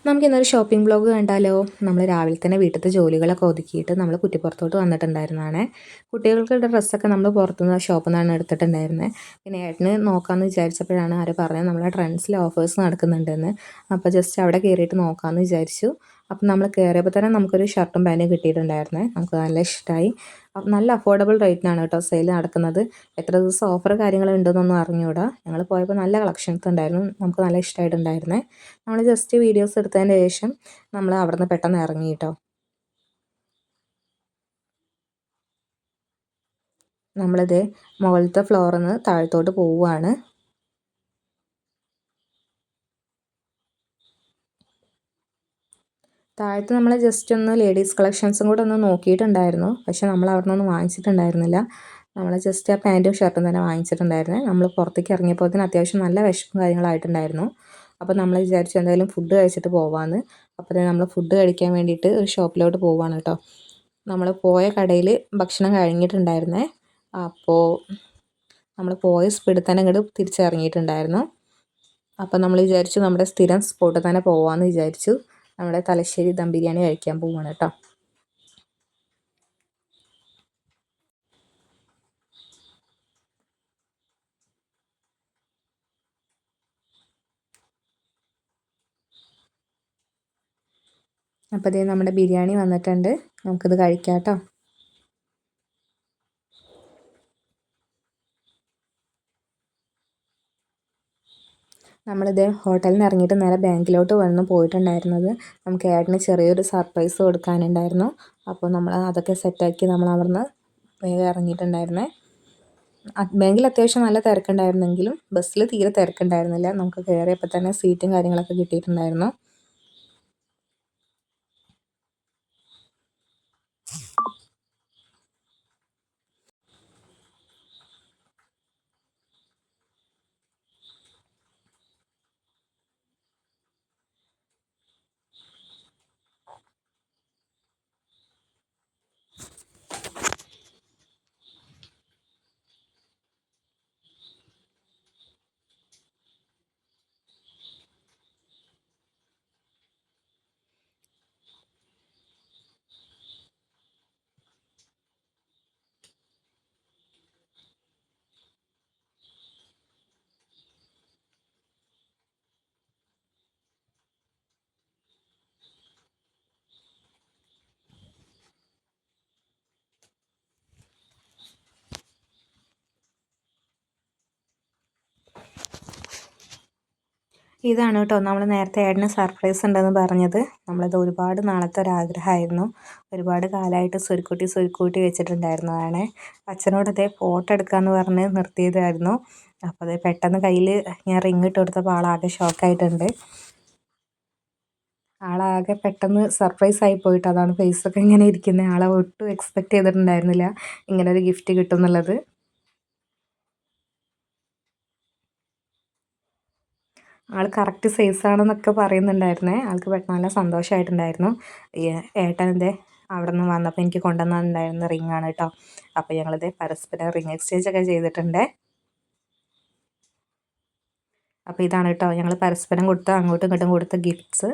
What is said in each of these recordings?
നമുക്കിന്നൊരു shopping vlog കണ്ടാലോ? നമ്മൾ രാവിലെ തന്നെ വീട്ടിലത്തെ ജോലികളൊക്കെ ഒതുക്കിയിട്ട് നമ്മൾ കുറ്റിപ്പുറത്തോട്ട് വന്നിട്ടുണ്ടായിരുന്നതാണ്. കുട്ടികൾക്ക് ഡ്രസ്സൊക്കെ നമ്മൾ പുറത്തുനിന്ന് ഷോപ്പിൽ നിന്നാണ് എടുത്തിട്ടുണ്ടായിരുന്നത്. പിന്നെ ഏട്ടന് നോക്കാമെന്ന് വിചാരിച്ചപ്പോഴാണ് ആരോ പറഞ്ഞത് നമ്മളെ ട്രെൻഡ്സിൽ ഓഫേഴ്സ് നടക്കുന്നുണ്ടെന്ന്. അപ്പോൾ ജസ്റ്റ് അവിടെ കയറിയിട്ട് നോക്കാമെന്ന് വിചാരിച്ചു. അപ്പം നമ്മൾ കയറിയപ്പോൾ തന്നെ നമുക്കൊരു ഷർട്ടും പാൻറ്റും കിട്ടിയിട്ടുണ്ടായിരുന്നേ. നമുക്ക് നല്ല ഇഷ്ടമായി. നല്ല അഫോർഡബിൾ റേറ്റിനാണ് കേട്ടോ സെയിൽ നടക്കുന്നത്. എത്ര ദിവസം ഓഫർ കാര്യങ്ങളുണ്ടെന്നൊന്നും അറിഞ്ഞുകൂടാ. ഞങ്ങൾ പോയപ്പോൾ നല്ല കളക്ഷൻസ് ഉണ്ടായിരുന്നു. നമുക്ക് നല്ല ഇഷ്ടമായിട്ടുണ്ടായിരുന്നേ. നമ്മൾ ജസ്റ്റ് വീഡിയോസ് എടുത്തതിന് ശേഷം നമ്മൾ അവിടെ നിന്ന് പെട്ടെന്ന് ഇറങ്ങി കേട്ടോ. നമ്മളിത് മുകളിലത്തെ ഫ്ലോറിൽ നിന്ന് താഴത്തോട്ട് പോവുകയാണ്. താഴത്ത് നമ്മൾ ജസ്റ്റ് ഒന്ന് ലേഡീസ് കളക്ഷൻസും കൂടെ ഒന്ന് നോക്കിയിട്ടുണ്ടായിരുന്നു. പക്ഷേ നമ്മൾ അവിടെ നിന്നൊന്നും വാങ്ങിച്ചിട്ടുണ്ടായിരുന്നില്ല. നമ്മൾ ജസ്റ്റ് ആ പാൻറ്റും ഷർട്ടും തന്നെ വാങ്ങിച്ചിട്ടുണ്ടായിരുന്നത്. നമ്മൾ പുറത്തേക്ക് ഇറങ്ങിയപ്പോൾ തന്നെ അത്യാവശ്യം നല്ല വിശപ്പും കാര്യങ്ങളായിട്ടുണ്ടായിരുന്നു. അപ്പോൾ നമ്മൾ വിചാരിച്ചു എന്തായാലും ഫുഡ് കഴിച്ചിട്ട് പോവാമെന്ന്. അപ്പോൾ നമ്മൾ ഫുഡ് കഴിക്കാൻ വേണ്ടിയിട്ട് ഒരു ഷോപ്പിലോട്ട് പോവുകയാണ് കേട്ടോ. നമ്മൾ പോയ കടയിൽ ഭക്ഷണം കഴിഞ്ഞിട്ടുണ്ടായിരുന്നേ. അപ്പോൾ നമ്മൾ പോയ സ്പീഡിൽ തന്നെ ഇങ്ങോട്ട് തിരിച്ചിറങ്ങിയിട്ടുണ്ടായിരുന്നു. അപ്പോൾ നമ്മൾ വിചാരിച്ചു നമ്മുടെ സ്ഥിരം സ്പോട്ടിൽ തന്നെ പോവാമെന്ന് വിചാരിച്ചു. നമ്മുടെ തലശ്ശേരി ദം ബിരിയാണി കഴിക്കാൻ പോവുകയാണ് കേട്ടോ. അപ്പോൾ ഇതേ നമ്മുടെ ബിരിയാണി വന്നിട്ടുണ്ട്. നമുക്കിത് കഴിക്കാം കേട്ടോ. നമ്മളിത് ഹോട്ടലിൽ നിന്ന് ഇറങ്ങിയിട്ട് നേരെ ബാങ്കിലോട്ട് വന്ന് പോയിട്ടുണ്ടായിരുന്നത്. നമുക്ക് ഏട്ടന് ചെറിയൊരു സർപ്രൈസ് കൊടുക്കാനുണ്ടായിരുന്നു. അപ്പോൾ നമ്മൾ അതൊക്കെ സെറ്റാക്കി നമ്മൾ അവിടെ നിന്ന് വേഗം ഇറങ്ങിയിട്ടുണ്ടായിരുന്നേ. ബാങ്കിൽ അത്യാവശ്യം നല്ല തിരക്കുണ്ടായിരുന്നെങ്കിലും ബസ്സിൽ തീരെ തിരക്കുണ്ടായിരുന്നില്ല. നമുക്ക് കയറിയപ്പോൾ തന്നെ സീറ്റും കാര്യങ്ങളൊക്കെ കിട്ടിയിട്ടുണ്ടായിരുന്നു. ഇതാണ് കേട്ടോ നമ്മൾ നേരത്തെ ഏട്ടന് സർപ്രൈസ് ഉണ്ടെന്ന് പറഞ്ഞത്. നമ്മളത് ഒരുപാട് നാളത്തെ ഒരാഗ്രഹമായിരുന്നു. ഒരുപാട് കാലമായിട്ട് സ്വരുക്കൂട്ടി വെച്ചിട്ടുണ്ടായിരുന്നതാണ്. അച്ഛനോട് അതേ ഫോട്ടോ എടുക്കാമെന്ന് പറഞ്ഞ് നിർത്തിയതായിരുന്നു. അപ്പോൾ അത് പെട്ടെന്ന് കയ്യിൽ ഞാൻ റിങ് ഇട്ട് കൊടുത്തപ്പോൾ ആളാകെ ഷോക്കായിട്ടുണ്ട്. ആളാകെ പെട്ടെന്ന് സർപ്രൈസ് ആയി പോയിട്ട് അതാണ് ഫേസൊക്കെ ഇങ്ങനെ ഇരിക്കുന്നത്. ആളെ ഒട്ടും എക്സ്പെക്റ്റ് ചെയ്തിട്ടുണ്ടായിരുന്നില്ല ഇങ്ങനെ ഒരു ഗിഫ്റ്റ് കിട്ടും എന്നുള്ളത്. ആൾ കറക്റ്റ് സൈസാണെന്നൊക്കെ പറയുന്നുണ്ടായിരുന്നേ. ആൾക്ക് നല്ല സന്തോഷമായിട്ടുണ്ടായിരുന്നു. ഏട്ടൻ്റെ അവിടെ നിന്ന് വന്നപ്പോൾ എനിക്ക് കൊണ്ടുവന്നിട്ടുണ്ടായിരുന്ന റിങ്ങാണ് കേട്ടോ. അപ്പോൾ ഞങ്ങളിത് പരസ്പരം റിങ് എക്സ്ചേഞ്ച് ഒക്കെ ചെയ്തിട്ടുണ്ട്. അപ്പോൾ ഇതാണ് കേട്ടോ ഞങ്ങൾ പരസ്പരം കൊടുത്ത അങ്ങോട്ടും ഇങ്ങോട്ടും കൊടുത്ത ഗിഫ്റ്റ്സ്.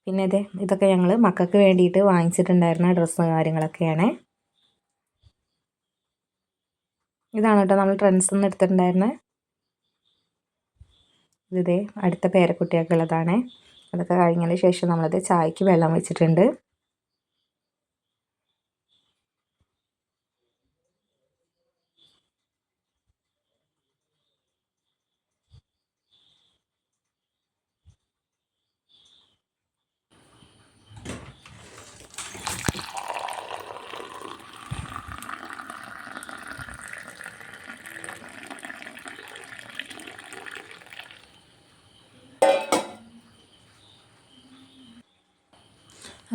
പിന്നെ ഇതൊക്കെ ഞങ്ങൾ മക്കൾക്ക് വേണ്ടിയിട്ട് വാങ്ങിച്ചിട്ടുണ്ടായിരുന്ന ഡ്രസ്സ് കാര്യങ്ങളൊക്കെയാണ്. ഇതാണ് കേട്ടോ നമ്മൾ ട്രെൻഡ്സിൽ നിന്ന് എടുത്തിട്ടുണ്ടായിരുന്നത്. ഇതേ അടുത്ത പേരക്കുട്ടികൾക്കുള്ളതാണ്. അതൊക്കെ കഴിഞ്ഞതിന് ശേഷം നമ്മളത് ചായക്ക് വെള്ളം വെച്ചിട്ടുണ്ട്.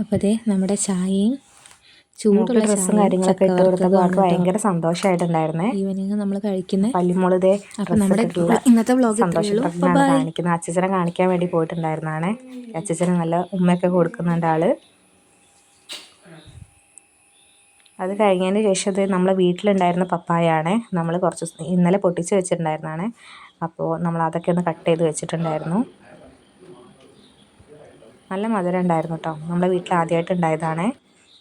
അപ്പോൾ നമ്മുടെ ചായയും ചൂടുള്ള ഡ്രസ്സും കാര്യങ്ങളൊക്കെ ഇട്ട് കൊടുത്തപ്പോൾ ആൾക്ക് ഭയങ്കര സന്തോഷമായിട്ടുണ്ടായിരുന്നേ. ഈവനിങ് നമ്മൾ കഴിക്കുന്ന പള്ളിമോളിതേ. അപ്പോൾ നമ്മുടെ ഇന്നത്തെ വ്ലോഗ് സന്തോഷത്തിലാണ് കാണിക്കുന്നത്. അച്ഛനെ കാണിക്കാൻ വേണ്ടി പോയിട്ടുണ്ടായിരുന്നതാണ്. അച്ഛന് നല്ല ഉമ്മയൊക്കെ കൊടുക്കുന്നുണ്ട് ആള്. അത് കഴിഞ്ഞതിന് ശേഷം ഇത് നമ്മളെ വീട്ടിലുണ്ടായിരുന്ന പപ്പായാണ് നമ്മൾ കുറച്ച് ഇന്നലെ പൊട്ടിച്ച് വെച്ചിട്ടുണ്ടായിരുന്നതാണ്. അപ്പോൾ നമ്മൾ അതൊക്കെ ഒന്ന് കട്ട് ചെയ്ത് വെച്ചിട്ടുണ്ടായിരുന്നു. നല്ല മധുരം ഉണ്ടായിരുന്നു കേട്ടോ. നമ്മുടെ വീട്ടിൽ ആദ്യമായിട്ട് ഉണ്ടായതാണ്.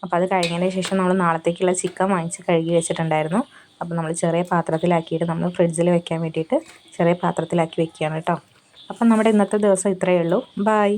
അപ്പോൾ അത് കഴിഞ്ഞതിന് ശേഷം നമ്മൾ നാളത്തേക്കുള്ള ചിക്കൻ വാങ്ങിച്ച് കഴുകി വെച്ചിട്ടുണ്ടായിരുന്നു. അപ്പോൾ നമ്മൾ ചെറിയ പാത്രത്തിലാക്കിയിട്ട് നമ്മൾ ഫ്രിഡ്ജിൽ വെക്കാൻ വേണ്ടിയിട്ട് ചെറിയ പാത്രത്തിലാക്കി വെക്കുകയാണ് കേട്ടോ. അപ്പം നമ്മുടെ ഇന്നത്തെ ദിവസം ഇത്രയേ ഉള്ളൂ. ബായ്.